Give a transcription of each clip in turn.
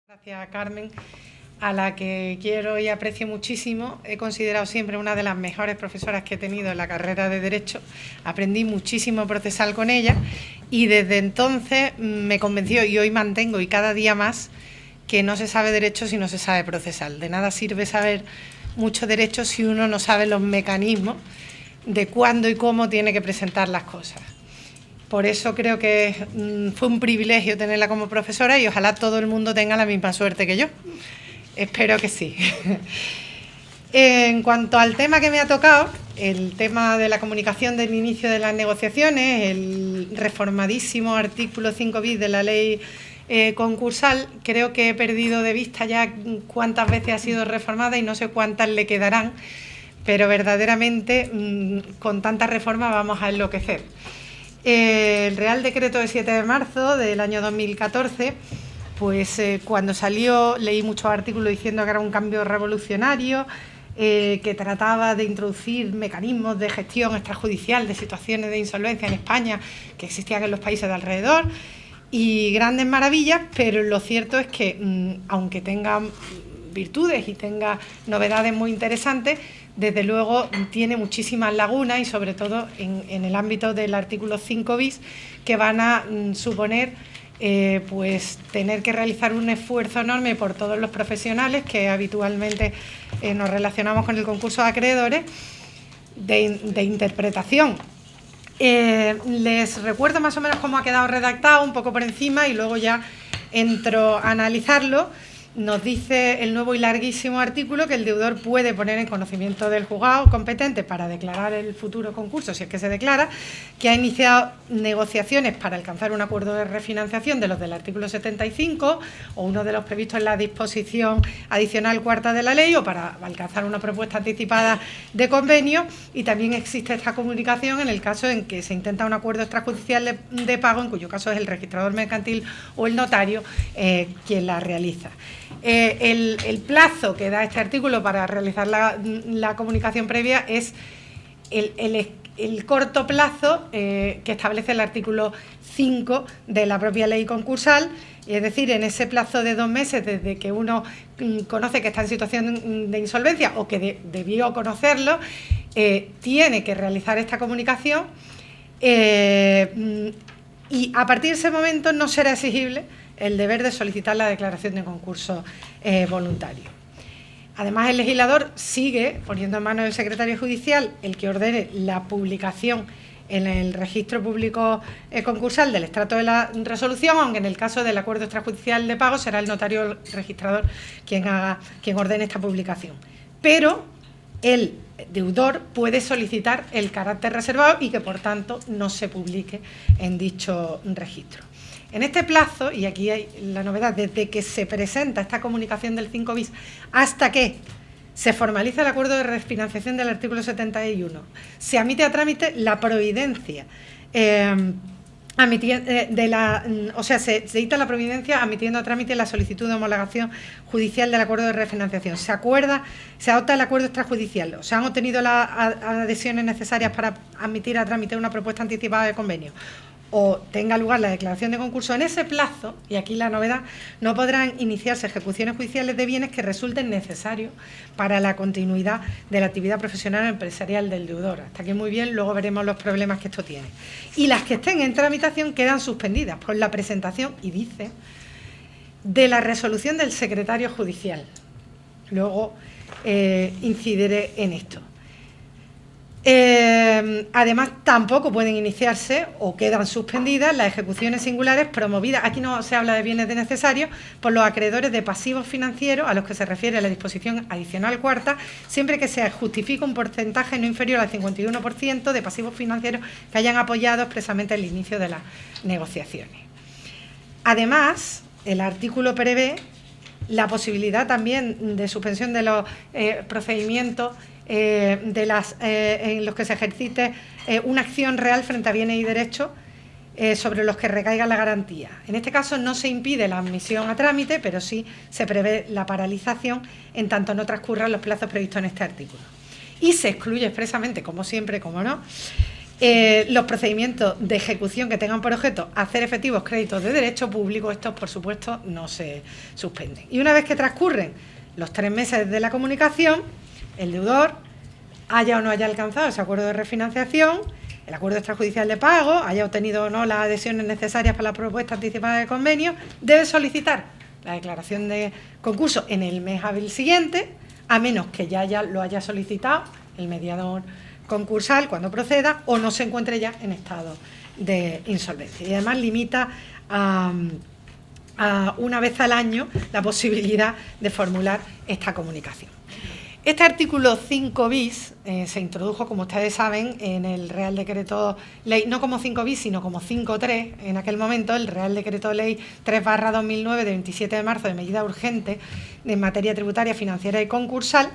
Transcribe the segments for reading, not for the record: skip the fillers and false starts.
Gracias, Carmen, a la que quiero y aprecio muchísimo. He considerado siempre una de las mejores profesoras que he tenido en la carrera de Derecho. Aprendí muchísimo procesal con ella y desde entonces me convenció, y hoy mantengo, y cada día más, que no se sabe Derecho si no se sabe procesal. De nada sirve saber mucho Derecho si uno no sabe los mecanismos de cuándo y cómo tiene que presentar las cosas. Por eso creo que fue un privilegio tenerla como profesora y ojalá todo el mundo tenga la misma suerte que yo. Espero que sí. En cuanto al tema que me ha tocado, el tema de la comunicación del inicio de las negociaciones, el reformadísimo artículo 5 bis de la ley concursal, creo que he perdido de vista ya cuántas veces ha sido reformada y no sé cuántas le quedarán, pero verdaderamente con tantas reformas vamos a enloquecer. El Real Decreto de 7 de marzo del año 2014, pues cuando salió leí muchos artículos diciendo que era un cambio revolucionario, que trataba de introducir mecanismos de gestión extrajudicial de situaciones de insolvencia en España que existían en los países de alrededor y grandes maravillas, pero lo cierto es que aunque tenga virtudes y tenga novedades muy interesantes, desde luego tiene muchísimas lagunas y sobre todo en el ámbito del artículo 5 bis que van a suponer pues tener que realizar un esfuerzo enorme por todos los profesionales que habitualmente nos relacionamos con el concurso de acreedores de interpretación. Les recuerdo más o menos cómo ha quedado redactado, un poco por encima, y luego ya entro a analizarlo. Nos dice el nuevo y larguísimo artículo que el deudor puede poner en conocimiento del juzgado competente para declarar el futuro concurso, si es que se declara, que ha iniciado negociaciones para alcanzar un acuerdo de refinanciación de los del artículo 75 o uno de los previstos en la disposición adicional cuarta de la ley, o para alcanzar una propuesta anticipada de convenio, y también existe esta comunicación en el caso en que se intenta un acuerdo extrajudicial de pago, en cuyo caso es el registrador mercantil o el notario quien la realiza. El plazo que da este artículo para realizar la comunicación previa es el corto plazo que establece el artículo 5 de la propia ley concursal, es decir, en ese plazo de 2 meses desde que uno conoce que está en situación de insolvencia o que debió conocerlo, tiene que realizar esta comunicación y a partir de ese momento no será exigible el deber de solicitar la declaración de concurso voluntario. Además, el legislador sigue poniendo en manos del secretario judicial el que ordene la publicación en el registro público concursal del extracto de la resolución, aunque en el caso del acuerdo extrajudicial de pago será el notario registrador quien ordene esta publicación. Pero el deudor puede solicitar el carácter reservado y que, por tanto, no se publique en dicho registro. En este plazo, y aquí hay la novedad, desde que se presenta esta comunicación del 5 bis hasta que se formaliza el acuerdo de refinanciación del artículo 71, se admite a trámite la providencia, se dicta la providencia admitiendo a trámite la solicitud de homologación judicial del acuerdo de refinanciación. Se adopta el acuerdo extrajudicial, o se han obtenido las adhesiones necesarias para admitir a trámite una propuesta anticipada de convenio, o tenga lugar la declaración de concurso. En ese plazo, y aquí la novedad, no podrán iniciarse ejecuciones judiciales de bienes que resulten necesarios para la continuidad de la actividad profesional o empresarial del deudor. Hasta aquí muy bien, luego veremos los problemas que esto tiene. Y las que estén en tramitación quedan suspendidas por la presentación, y dice, de la resolución del secretario judicial. Luego incidiré en esto. Además, tampoco pueden iniciarse o quedan suspendidas las ejecuciones singulares promovidas, aquí no se habla de bienes de necesarios, por los acreedores de pasivos financieros a los que se refiere la disposición adicional cuarta, siempre que se justifique un porcentaje no inferior al 51% de pasivos financieros que hayan apoyado expresamente el inicio de las negociaciones. Además, el artículo prevé la posibilidad también de suspensión de los procedimientos en los que se ejercite una acción real frente a bienes y derechos sobre los que recaiga la garantía. En este caso no se impide la admisión a trámite, pero sí se prevé la paralización en tanto no transcurran los plazos previstos en este artículo. Y se excluye expresamente, como siempre, como no, Los procedimientos de ejecución que tengan por objeto hacer efectivos créditos de derecho público, estos por supuesto no se suspenden. Y una vez que transcurren los 3 meses de la comunicación, el deudor haya o no haya alcanzado ese acuerdo de refinanciación, el acuerdo extrajudicial de pago, haya obtenido o no las adhesiones necesarias para la propuesta anticipada de convenio, debe solicitar la declaración de concurso en el mes hábil siguiente, a menos que ya lo haya solicitado el mediador concursal cuando proceda o no se encuentre ya en estado de insolvencia. Y además limita a una vez al año la posibilidad de formular esta comunicación. Este artículo 5 bis se introdujo, como ustedes saben, en el Real Decreto Ley, no como 5 bis, sino como 5.3, en aquel momento, el Real Decreto Ley 3/2009 de 27 de marzo de medida urgente en materia tributaria, financiera y concursal,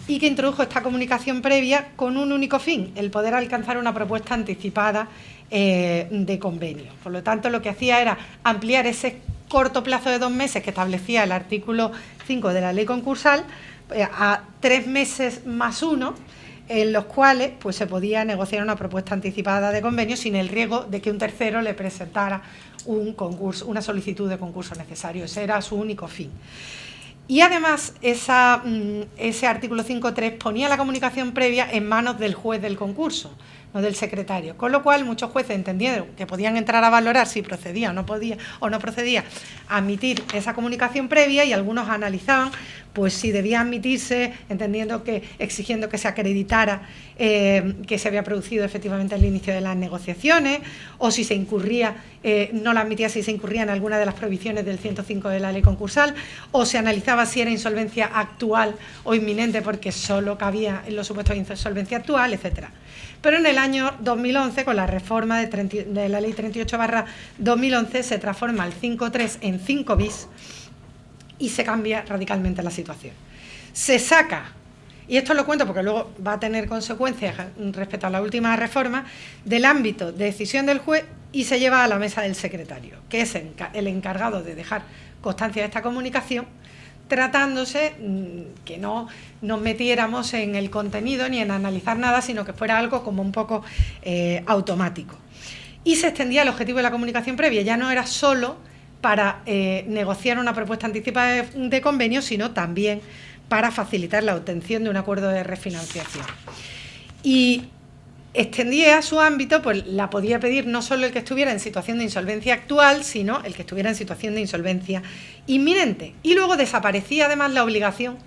y que introdujo esta comunicación previa con un único fin, el poder alcanzar una propuesta anticipada de convenio. Por lo tanto, lo que hacía era ampliar ese corto plazo de 2 meses que establecía el artículo 5 de la ley concursal a 3 meses más 1, en los cuales pues, se podía negociar una propuesta anticipada de convenio sin el riesgo de que un tercero le presentara una solicitud de concurso necesario. Ese era su único fin. Y además ese artículo 5.3 ponía la comunicación previa en manos del juez del concurso, no del secretario, con lo cual muchos jueces entendieron que podían entrar a valorar si procedía o no procedía a admitir esa comunicación previa, y algunos analizaban pues si debía admitirse, exigiendo que se acreditara que se había producido efectivamente el inicio de las negociaciones, o si se incurría, no la admitía si se incurría en alguna de las prohibiciones del 105 de la ley concursal, o se analizaba si era insolvencia actual o inminente porque solo cabía en los supuestos de insolvencia actual, etcétera. Pero en el año 2011, con la reforma de la ley 38/2011, se transforma el 5.3 en 5 bis y se cambia radicalmente la situación. Se saca, y esto lo cuento porque luego va a tener consecuencias respecto a la última reforma, del ámbito de decisión del juez y se lleva a la mesa del secretario, que es el encargado de dejar constancia de esta comunicación, tratándose que no nos metiéramos en el contenido ni en analizar nada, sino que fuera algo como un poco automático. Y se extendía el objetivo de la comunicación previa, ya no era solo para negociar una propuesta anticipada de convenio, sino también para facilitar la obtención de un acuerdo de refinanciación. Y extendía su ámbito, pues la podía pedir no solo el que estuviera en situación de insolvencia actual, sino el que estuviera en situación de insolvencia inminente. Y luego desaparecía además la obligación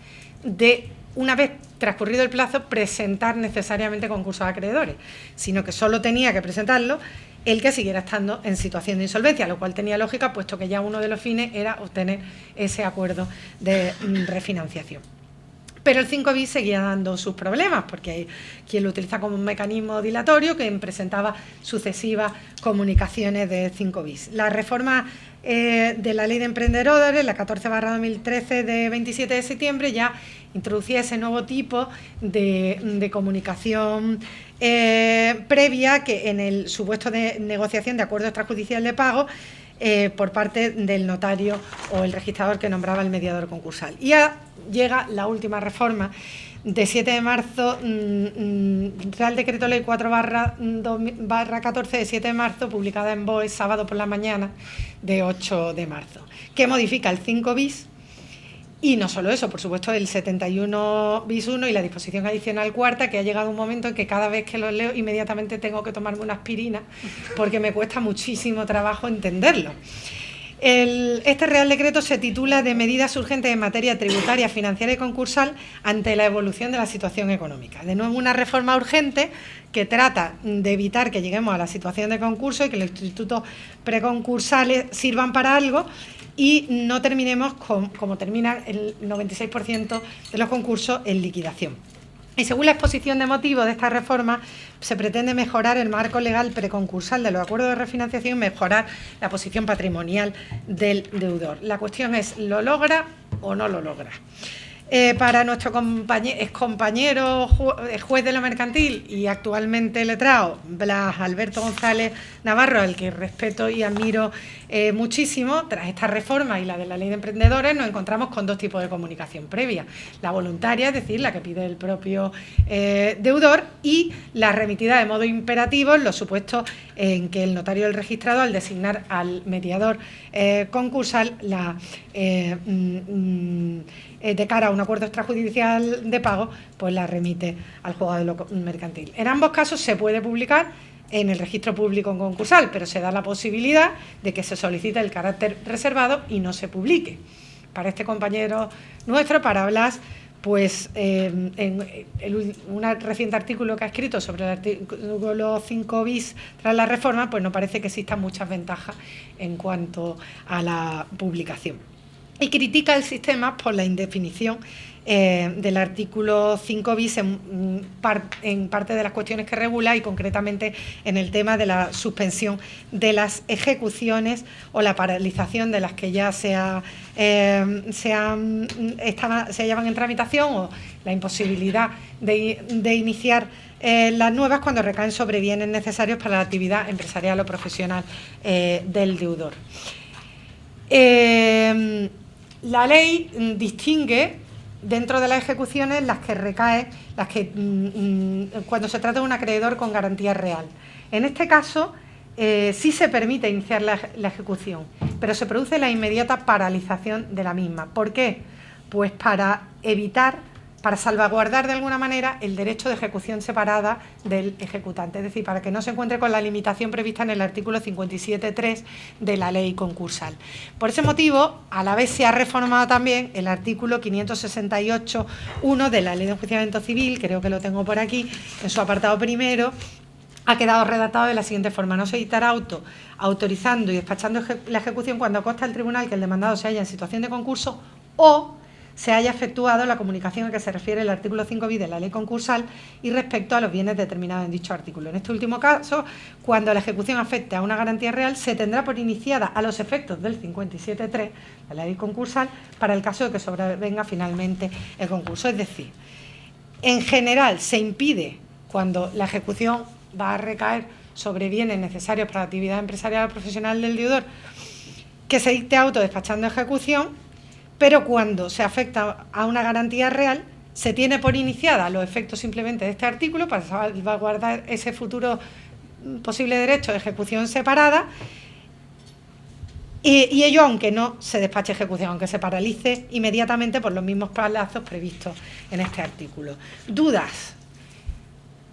de, una vez transcurrido el plazo, presentar necesariamente concursos a acreedores, sino que solo tenía que presentarlo el que siguiera estando en situación de insolvencia, lo cual tenía lógica, puesto que ya uno de los fines era obtener ese acuerdo de refinanciación. Pero el 5 bis seguía dando sus problemas, porque hay quien lo utiliza como un mecanismo dilatorio que presentaba sucesivas comunicaciones de 5 bis. La reforma de la Ley de Emprendedores, la 14/2013 de 27 de septiembre, ya introducía ese nuevo tipo de comunicación previa, que en el supuesto de negociación de acuerdo extrajudicial de pago por parte del notario o el registrador que nombraba el mediador concursal. Y ya llega la última reforma de 7 de marzo, Real Decreto Ley 4/14 de 7 de marzo, publicada en BOE sábado por la mañana de 8 de marzo, que modifica el 5 bis. Y no solo eso, por supuesto, el 71 bis 1 y la disposición adicional cuarta, que ha llegado un momento en que cada vez que lo leo inmediatamente tengo que tomarme una aspirina porque me cuesta muchísimo trabajo entenderlo. Este Real Decreto se titula de medidas urgentes en materia tributaria, financiera y concursal ante la evolución de la situación económica. De nuevo, una reforma urgente que trata de evitar que lleguemos a la situación de concurso y que los institutos preconcursales sirvan para algo y no terminemos como termina el 96% de los concursos, en liquidación. Y según la exposición de motivos de esta reforma, se pretende mejorar el marco legal preconcursal de los acuerdos de refinanciación y mejorar la posición patrimonial del deudor. La cuestión es, ¿lo logra o no lo logra? para nuestro excompañero juez de lo mercantil y actualmente letrado, Blas Alberto González Navarro, al que respeto y admiro muchísimo, tras esta reforma y la de la ley de emprendedores, nos encontramos con dos tipos de comunicación previa: la voluntaria, es decir, la que pide el propio deudor, y la remitida de modo imperativo en los supuestos en que el notario del registrado, al designar al mediador concursal, de cara a un acuerdo extrajudicial de pago, pues la remite al juzgado de lo mercantil. En ambos casos se puede publicar en el registro público concursal, pero se da la posibilidad de que se solicite el carácter reservado y no se publique. Para este compañero nuestro, para Blas, pues en un reciente artículo que ha escrito sobre el artículo 5 bis tras la reforma, pues nos parece que existen muchas ventajas en cuanto a la publicación. Y critica el sistema por la indefinición del artículo 5 bis en parte de las cuestiones que regula, y concretamente en el tema de la suspensión de las ejecuciones o la paralización de las que ya se llevan en tramitación, o la imposibilidad de iniciar las nuevas cuando recaen sobre bienes necesarios para la actividad empresarial o profesional del deudor. La ley distingue dentro de las ejecuciones las que recaen, cuando se trata de un acreedor con garantía real. En este caso, sí se permite iniciar la ejecución, pero se produce la inmediata paralización de la misma. ¿Por qué? Pues para salvaguardar de alguna manera el derecho de ejecución separada del ejecutante, es decir, para que no se encuentre con la limitación prevista en el artículo 57.3 de la ley concursal. Por ese motivo, a la vez se ha reformado también el artículo 568.1 de la ley de enjuiciamiento civil, creo que lo tengo por aquí, en su apartado primero. Ha quedado redactado de la siguiente forma: no se dictará auto autorizando y despachando la ejecución cuando consta al tribunal que el demandado se halla en situación de concurso o se haya efectuado la comunicación a que se refiere el artículo 5 bis de la ley concursal y respecto a los bienes determinados en dicho artículo. En este último caso, cuando la ejecución afecte a una garantía real, se tendrá por iniciada a los efectos del 57.3 de la ley concursal para el caso de que sobrevenga finalmente el concurso. Es decir, en general se impide, cuando la ejecución va a recaer sobre bienes necesarios para la actividad empresarial o profesional del deudor, que se dicte auto despachando ejecución, pero cuando se afecta a una garantía real, se tiene por iniciada los efectos simplemente de este artículo para salvaguardar ese futuro posible derecho de ejecución separada, y ello aunque no se despache ejecución, aunque se paralice inmediatamente por los mismos plazos previstos en este artículo. ¿Dudas?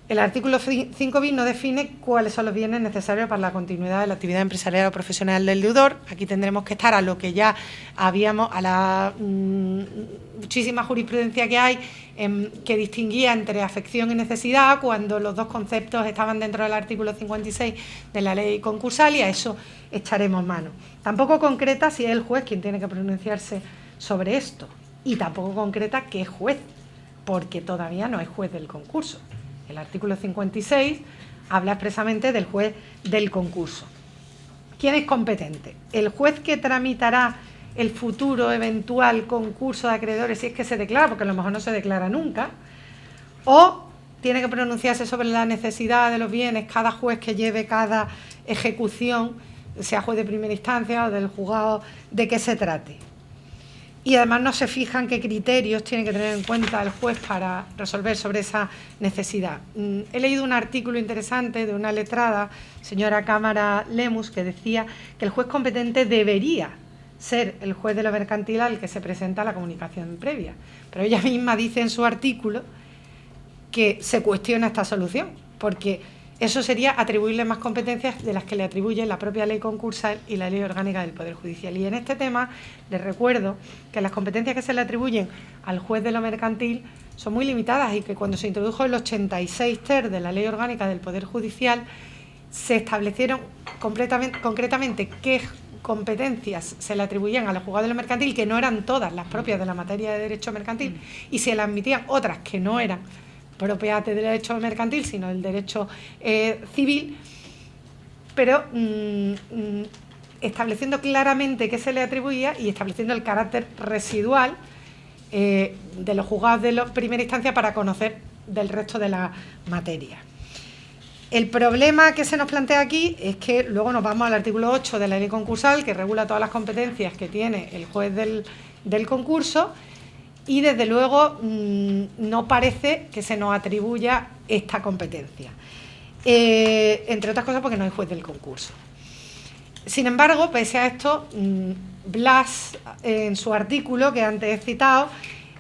El artículo 5 bis no define cuáles son los bienes necesarios para la continuidad de la actividad empresarial o profesional del deudor. Aquí tendremos que estar a lo que ya habíamos, a la muchísima jurisprudencia que hay, que distinguía entre afección y necesidad, cuando los dos conceptos estaban dentro del artículo 56 de la ley concursal, y a eso echaremos mano. Tampoco concreta si es el juez quien tiene que pronunciarse sobre esto, y tampoco concreta qué juez, porque todavía no es juez del concurso. El artículo 56 habla expresamente del juez del concurso. ¿Quién es competente? ¿El juez que tramitará el futuro eventual concurso de acreedores si es que se declara, porque a lo mejor no se declara nunca? ¿O tiene que pronunciarse sobre la necesidad de los bienes cada juez que lleve cada ejecución, sea juez de primera instancia o del juzgado de que se trate? Y además no se fijan qué criterios tiene que tener en cuenta el juez para resolver sobre esa necesidad. He leído un artículo interesante de una letrada, señora Cámara Lemus, que decía que el juez competente debería ser el juez de lo mercantil al que se presenta la comunicación previa. Pero ella misma dice en su artículo que se cuestiona esta solución, porque eso sería atribuirle más competencias de las que le atribuye la propia ley concursal y la ley orgánica del Poder Judicial. Y en este tema les recuerdo que las competencias que se le atribuyen al juez de lo mercantil son muy limitadas, y que cuando se introdujo el 86 ter de la ley orgánica del Poder Judicial se establecieron concretamente qué competencias se le atribuían a los juzgados de lo mercantil, que no eran todas las propias de la materia de derecho mercantil, y se le admitían otras que no eran propias del derecho mercantil, sino del derecho civil, pero estableciendo claramente qué se le atribuía y estableciendo el carácter residual de los juzgados de primera instancia para conocer del resto de la materia. El problema que se nos plantea aquí es que luego nos vamos al artículo 8 de la ley concursal, que regula todas las competencias que tiene el juez del concurso, y desde luego no parece que se nos atribuya esta competencia, entre otras cosas porque no hay juez del concurso. Sin embargo, pese a esto, Blas, en su artículo que antes he citado,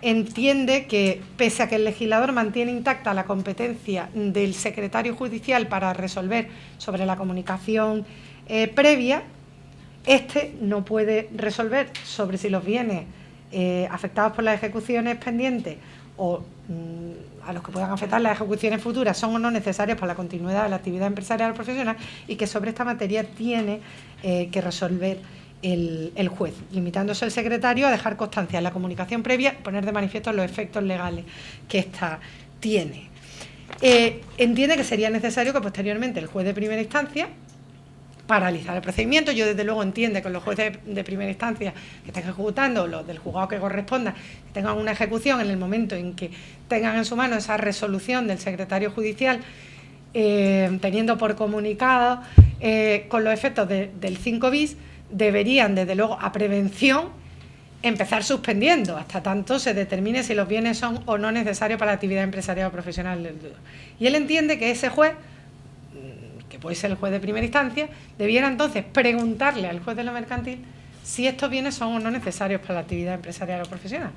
entiende que, pese a que el legislador mantiene intacta la competencia del secretario judicial para resolver sobre la comunicación previa, este no puede resolver sobre si los bienes afectados por las ejecuciones pendientes o a los que puedan afectar las ejecuciones futuras son o no necesarios para la continuidad de la actividad empresarial o profesional, y que sobre esta materia tiene que resolver el juez, limitándose el secretario a dejar constancia en la comunicación previa, poner de manifiesto los efectos legales que ésta tiene. Entiende que sería necesario que posteriormente el juez de primera instancia paralizar el procedimiento. Yo desde luego entiendo que los jueces de primera instancia que estén ejecutando, los del juzgado que corresponda, que tengan una ejecución en el momento en que tengan en su mano esa resolución del secretario judicial, teniendo por comunicado con los efectos del 5 bis, deberían, desde luego, a prevención, empezar suspendiendo hasta tanto se determine si los bienes son o no necesarios para la actividad empresarial o profesional del deudor. Y él entiende que ese juez, que puede ser el juez de primera instancia, debiera entonces preguntarle al juez de lo mercantil si estos bienes son o no necesarios para la actividad empresarial o profesional.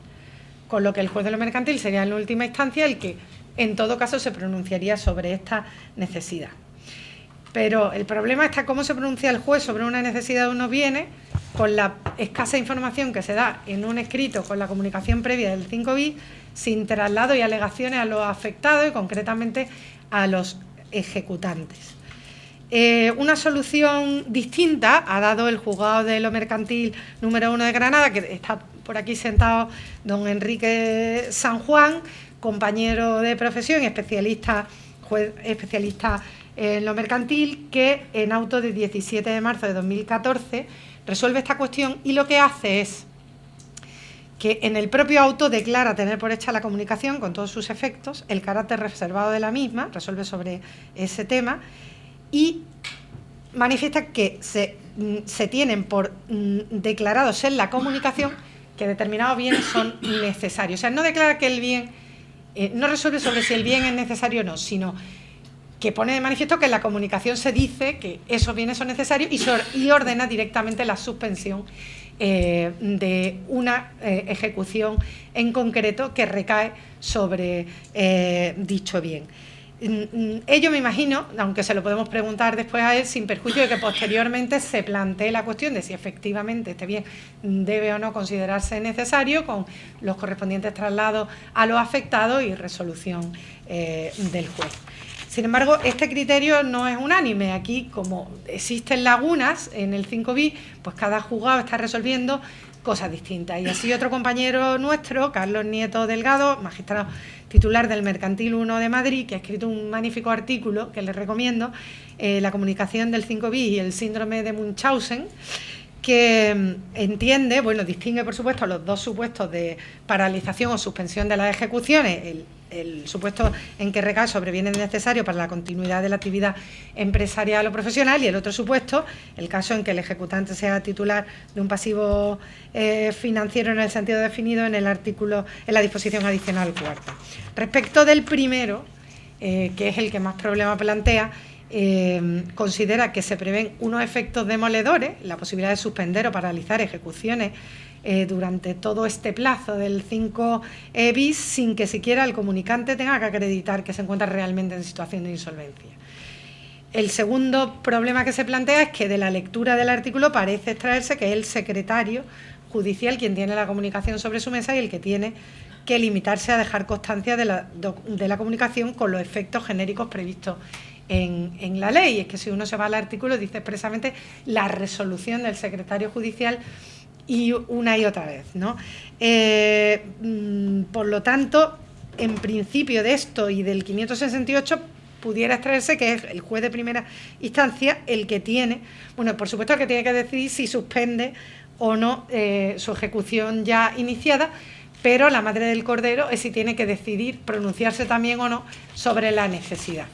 Con lo que el juez de lo mercantil sería en última instancia el que, en todo caso, se pronunciaría sobre esta necesidad. Pero el problema está cómo se pronuncia el juez sobre una necesidad de unos bienes con la escasa información que se da en un escrito con la comunicación previa del 5 bis, sin traslado y alegaciones a los afectados y concretamente a los ejecutantes. Una solución distinta ha dado el juzgado de lo mercantil número 1 de Granada, que está por aquí sentado don Enrique San Juan, compañero de profesión y especialista, juez especialista en lo mercantil, que en auto de 17 de marzo de 2014 resuelve esta cuestión, y lo que hace es que en el propio auto declara tener por hecha la comunicación con todos sus efectos, el carácter reservado de la misma, resuelve sobre ese tema, y manifiesta que se tienen por declarados en la comunicación que determinados bienes son necesarios. O sea, no declara que el bien, no resuelve sobre si el bien es necesario o no, sino que pone de manifiesto que en la comunicación se dice que esos bienes son necesarios y ordena directamente la suspensión de una ejecución en concreto que recae sobre dicho bien. Ello, me imagino, aunque se lo podemos preguntar después a él, sin perjuicio de que posteriormente se plantee la cuestión de si efectivamente este bien debe o no considerarse necesario, con los correspondientes traslados a los afectados y resolución del juez. Sin embargo, este criterio no es unánime. Aquí, como existen lagunas en el 5 bis, pues cada juzgado está resolviendo cosas distintas. Y así otro compañero nuestro, Carlos Nieto Delgado, magistrado titular del Mercantil 1 de Madrid, que ha escrito un magnífico artículo que les recomiendo, La comunicación del 5 bis y el síndrome de Munchausen, que entiende, bueno, distingue por supuesto los dos supuestos de paralización o suspensión de las ejecuciones, el supuesto en que recae sobre bienes necesarios para la continuidad de la actividad empresarial o profesional, y el otro supuesto, el caso en que el ejecutante sea titular de un pasivo financiero en el sentido definido en el artículo, en la disposición adicional cuarta. Respecto del primero, que es el que más problema plantea, considera que se prevén unos efectos demoledores, la posibilidad de suspender o paralizar ejecuciones durante todo este plazo del 5 bis, sin que siquiera el comunicante tenga que acreditar que se encuentra realmente en situación de insolvencia. El segundo problema que se plantea es que de la lectura del artículo parece extraerse que es el secretario judicial quien tiene la comunicación sobre su mesa y el que tiene que limitarse a dejar constancia de la comunicación con los efectos genéricos previstos en la ley. Es que si uno se va al artículo dice expresamente la resolución del secretario judicial y una y otra vez, ¿no? Por lo tanto, en principio de esto y del 568 pudiera extraerse que es el juez de primera instancia el que tiene, bueno, por supuesto el que tiene que decidir si suspende o no su ejecución ya iniciada, pero la madre del cordero es si tiene que decidir pronunciarse también o no sobre la necesidad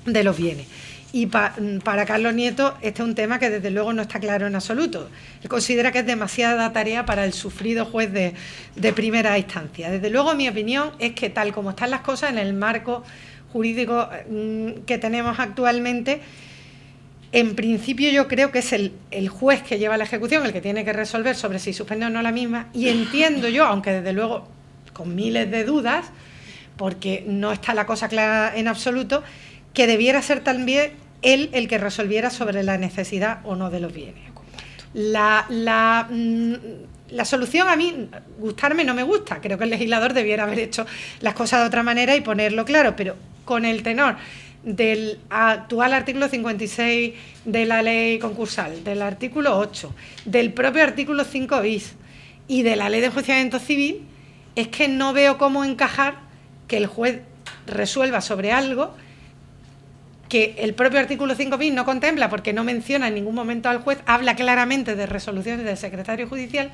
de los bienes. Y para Carlos Nieto este es un tema que desde luego no está claro en absoluto. Él considera que es demasiada tarea para el sufrido juez de primera instancia. Desde luego mi opinión es que tal como están las cosas en el marco jurídico que tenemos actualmente, en principio yo creo que es el juez que lleva la ejecución el que tiene que resolver sobre si suspende o no la misma, y entiendo yo, aunque desde luego con miles de dudas, porque no está la cosa clara en absoluto, que debiera ser también él el que resolviera sobre la necesidad o no de los bienes. La solución a mí, gustarme no me gusta, creo que el legislador debiera haber hecho las cosas de otra manera y ponerlo claro, pero con el tenor del actual artículo 56 de la ley concursal, del artículo 8, del propio artículo 5 bis y de la ley de enjuiciamiento civil, es que no veo cómo encajar que el juez resuelva sobre algo que el propio artículo 5 bis no contempla porque no menciona en ningún momento al juez, habla claramente de resoluciones del secretario judicial,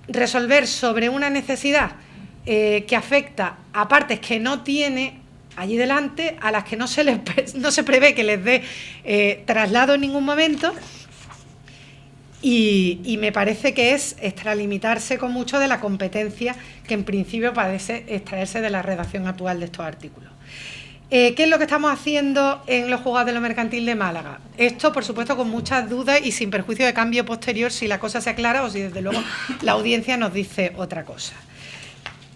resolver sobre una necesidad que afecta a partes que no tiene allí delante, a las que no se prevé que les dé traslado en ningún momento, y me parece que es extralimitarse con mucho de la competencia que en principio parece extraerse de la redacción actual de estos artículos. ¿Qué es lo que estamos haciendo en los juzgados de lo mercantil de Málaga? Esto, por supuesto, con muchas dudas y sin perjuicio de cambio posterior si la cosa se aclara o si, desde luego, la audiencia nos dice otra cosa.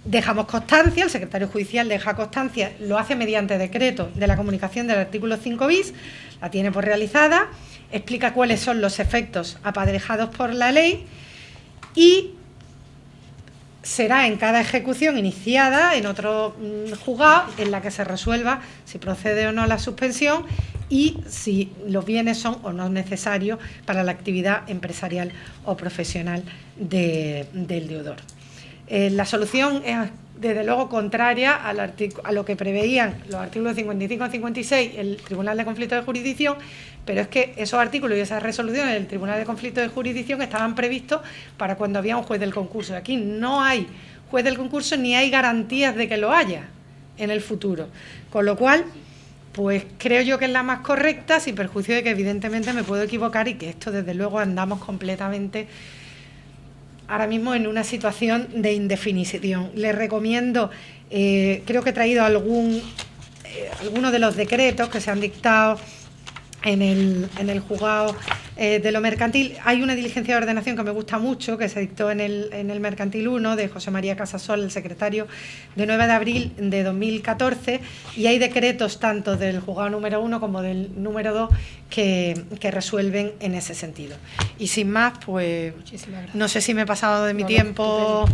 Dejamos constancia, el secretario judicial deja constancia, lo hace mediante decreto de la comunicación del artículo 5 bis, la tiene por realizada, explica cuáles son los efectos apadrejados por la ley y será en cada ejecución iniciada en otro juzgado en la que se resuelva si procede o no la suspensión y si los bienes son o no necesarios para la actividad empresarial o profesional del deudor. La solución es, desde luego, contraria a lo que preveían los artículos 55 y 56 el Tribunal de Conflicto de Jurisdicción, pero es que esos artículos y esas resoluciones del Tribunal de Conflicto de Jurisdicción estaban previstos para cuando había un juez del concurso. Aquí no hay juez del concurso ni hay garantías de que lo haya en el futuro. Con lo cual, pues creo yo que es la más correcta, sin perjuicio de que evidentemente me puedo equivocar y que esto, desde luego, andamos completamente ahora mismo en una situación de indefinición. Les recomiendo, creo que he traído algunos de los decretos que se han dictado en el juzgado de lo mercantil. Hay una diligencia de ordenación que me gusta mucho, que se dictó en el mercantil 1 de José María Casasol, el secretario, de 9 de abril de 2014, y hay decretos tanto del juzgado número 1 como del número 2 que resuelven en ese sentido. Y sin más, pues no sé si me he pasado de mi tiempo.